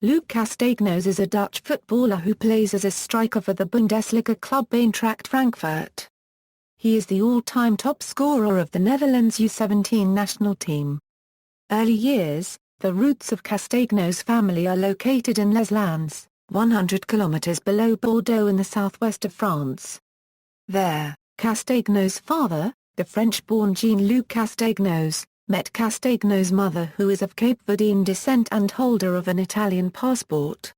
Luc Castaignos is a Dutch footballer who plays as a striker for the Bundesliga club Eintracht Frankfurt. He is the all-time top scorer of the Netherlands U17 national team. Early years. The roots of Castaignos' family are located in Les Landes, 100 kilometers below Bordeaux in the southwest of France. There, Castaignos' father, the French-born Jean-Luc Castaignos, met Castaignos' mother who is of Cape Verdean descent and holder of an Italian passport.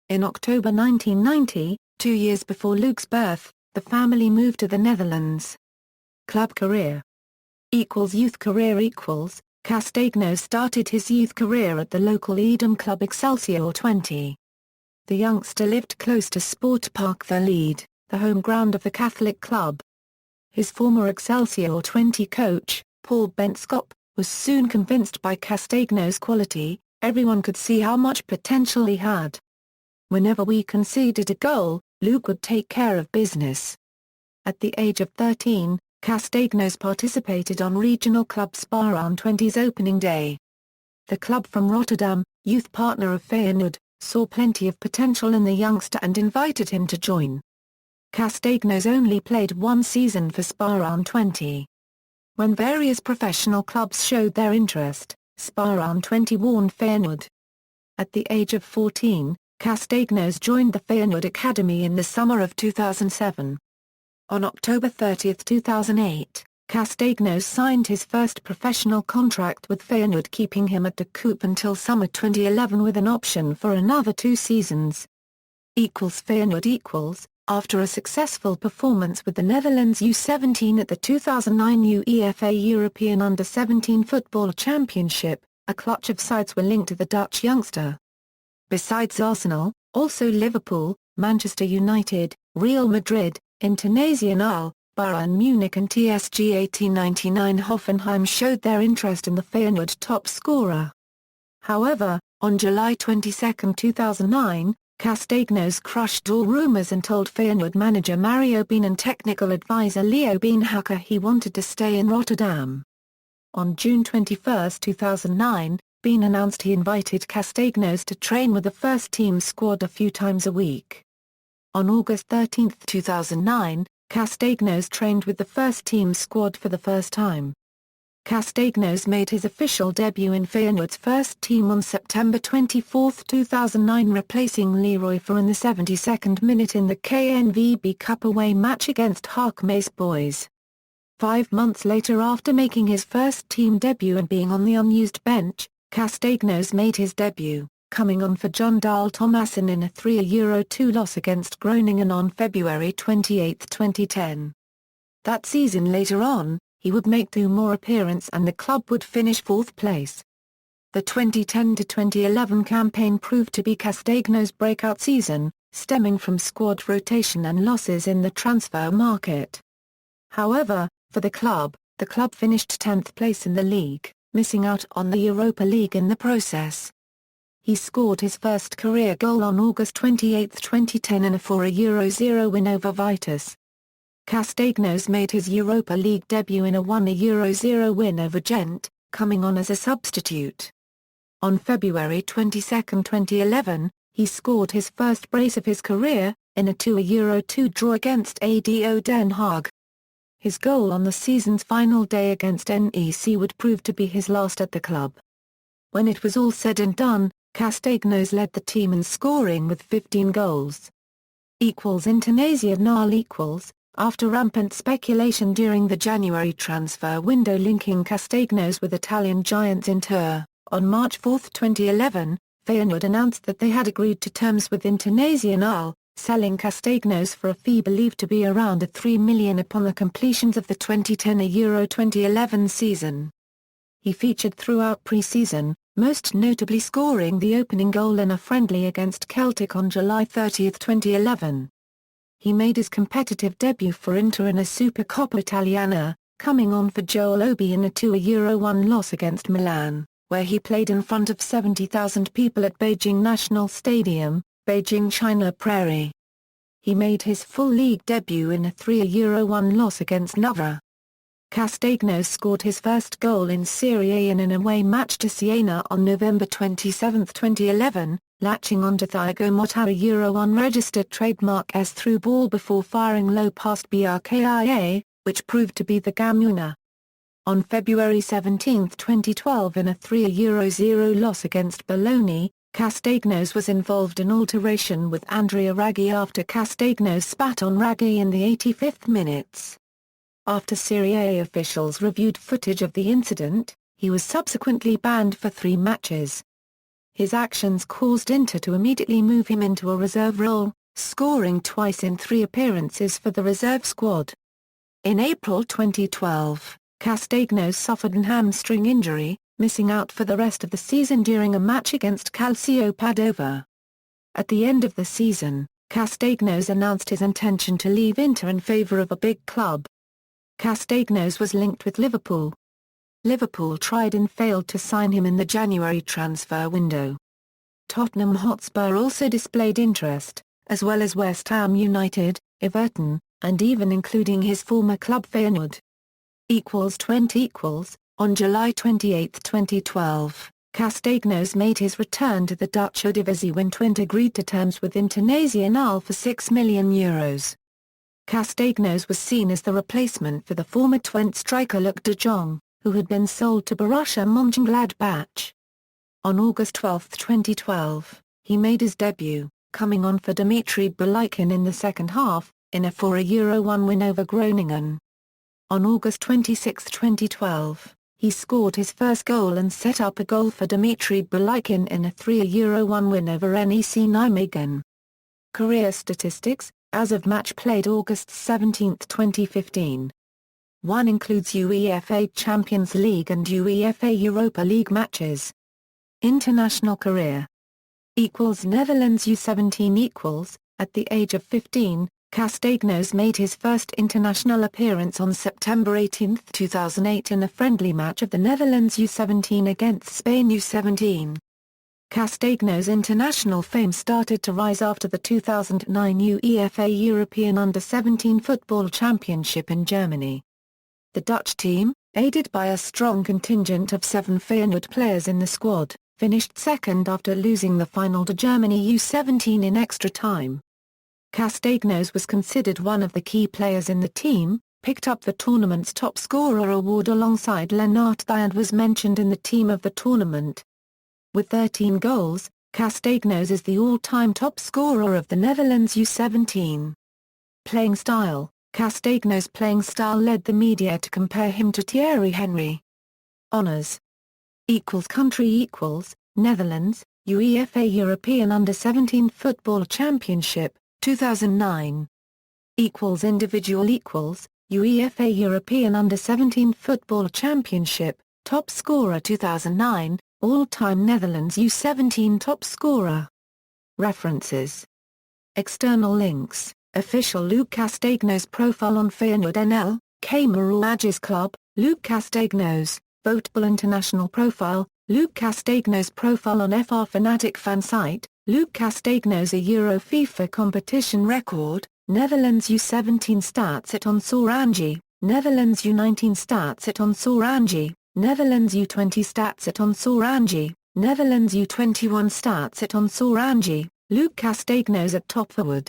In October 1990, 2 years before Luc's birth, the family moved to the Netherlands. Club career Youth career Castaignos started his youth career at the local Edam club Excelsior 20. The youngster lived close to Sportpark Verlied, the home ground of the Catholic club. His former Excelsior 20 coach, Paul Benschop, was soon convinced by Castaignos' quality. Everyone could see how much potential he had. Whenever we conceded a goal, Luc would take care of business. At the age of 13, Castaignos participated on regional club Spa U20's opening day. The club from Rotterdam, youth partner of Feyenoord, saw plenty of potential in the youngster and invited him to join. Castaignos only played one season for Spa U20. When various professional clubs showed their interest, Spa U20 warned Feyenoord. At the age of 14, Castaignos joined the Feyenoord Academy in the summer of 2007. On October 30, 2008, Castaignos signed his first professional contract with Feyenoord, keeping him at the Coupe until summer 2011 with an option for another 2 seasons. Feyenoord After a successful performance with the Netherlands U17 at the 2009 UEFA European Under-17 Football Championship, a clutch of sides were linked to the Dutch youngster. Besides Arsenal, also Liverpool, Manchester United, Real Madrid, Internazionale, Bayern Munich and TSG 1899 Hoffenheim showed their interest in the Feyenoord top scorer. However, on July 22, 2009, Castaignos crushed all rumors and told Feyenoord manager Mario Been and technical advisor Leo Beenhakker he wanted to stay in Rotterdam. On June 21, 2009, Been announced he invited Castaignos to train with the first-team squad a few times a week. On August 13, 2009, Castaignos trained with the first-team squad for the first time. Castaignos made his official debut in Feyenoord's first team on September 24, 2009, replacing Leroy Fer in the 72nd minute in the KNVB Cup away match against Harkema's Boys. 5 months later, after making his first team debut and being on the unused bench, Castaignos made his debut, coming on for John Dahl Thomassen in a 3-2 loss against Groningen on February 28, 2010. That season later on, he would make 2 more appearances and the club would finish 4th place. The 2010-2011 campaign proved to be Castaignos' breakout season, stemming from squad rotation and losses in the transfer market. However, for the club finished 10th place in the league, missing out on the Europa League in the process. He scored his first career goal on August 28, 2010 in a 4-0 win over Vitesse. Castaignos made his Europa League debut in a 1-0 win over Gent, coming on as a substitute. On February 22, 2011, he scored his first brace of his career, in a 2-2 draw against ADO Den Haag. His goal on the season's final day against NEC would prove to be his last at the club. When it was all said and done, Castaignos led the team in scoring with 15 goals. Internazionale After rampant speculation during the January transfer window linking Castaignos with Italian giants Inter, on March 4, 2011, Feyenoord announced that they had agreed to terms with Internazionale, selling Castaignos for a fee believed to be around €3 million upon the completions of the 2010-2011 season. He featured throughout pre-season, most notably scoring the opening goal in a friendly against Celtic on July 30, 2011. He made his competitive debut for Inter in a Supercoppa Italiana, coming on for Joel Obi in a 2-1 loss against Milan, where he played in front of 70,000 people at Beijing National Stadium, Beijing China Prairie. He made his full league debut in a 3-1 loss against Novara. Castaignos scored his first goal in Serie A in an away match to Siena on November 27, 2011, latching onto Thiago Motta Euro unregistered trademark S through ball before firing low past BRKIA, which proved to be the game winner. On February 17, 2012 in a 3-0 loss against Bologna, Castaignos was involved in altercation with Andrea Raggi after Castaignos spat on Raggi in the 85th minutes. After Serie A officials reviewed footage of the incident, he was subsequently banned for 3 matches. His actions caused Inter to immediately move him into a reserve role, scoring twice in 3 appearances for the reserve squad. In April 2012, Castaignos suffered an hamstring injury, missing out for the rest of the season during a match against Calcio Padova. At the end of the season, Castaignos announced his intention to leave Inter in favour of a big club. Castaignos was linked with Liverpool. Liverpool tried and failed to sign him in the January transfer window. Tottenham Hotspur also displayed interest, as well as West Ham United, Everton, and even including his former club Feyenoord. On July 28, 2012, Castaignos made his return to the Dutch Eredivisie when Twente agreed to terms with Internazionale for €6 million. Castaignos was seen as the replacement for the former Twente striker Luc de Jong, who had been sold to Borussia Mönchengladbach. On August 12, 2012, he made his debut, coming on for Dimitri Bulaykin in the second half, in a 4-1 win over Groningen. On August 26, 2012, he scored his first goal and set up a goal for Dimitri Bulaykin in a 3-1 win over NEC Nijmegen. Career statistics, as of match played August 17, 2015. 1 includes UEFA Champions League and UEFA Europa League matches. International career Netherlands U17 At the age of 15, Castaignos made his first international appearance on September 18, 2008 in a friendly match of the Netherlands U17 against Spain U17. Castaignos' international fame started to rise after the 2009 UEFA European Under-17 Football Championship in Germany. The Dutch team, aided by a strong contingent of 7 Feyenoord players in the squad, finished second after losing the final to Germany U17 in extra time. Castaignos was considered one of the key players in the team, picked up the tournament's top scorer award alongside Lennart Thij and was mentioned in the team of the tournament. With 13 goals, Castaignos is the all-time top scorer of the Netherlands U17. Playing style Castaignos' playing style led the media to compare him to Thierry Henry. Honours Country Netherlands, UEFA European Under-17 Football Championship, 2009. Individual UEFA European Under-17 Football Championship, top scorer 2009, all-time Netherlands U17 top scorer. References. External links, official Luc Castaignos profile on Feyenoord NL, Cameroon Aegis Club, Luc Castaignos, Votable International profile, Luc Castaignos profile on FR Fanatic fan site, Luc Castaignos a Euro FIFA competition record, Netherlands U17 stats at Onsorangi, Netherlands U19 stats at Onsorangi, Netherlands U20 stats at Onsorangi, Netherlands U21 stats at Onsorangi, Luc Castaignos at top forward.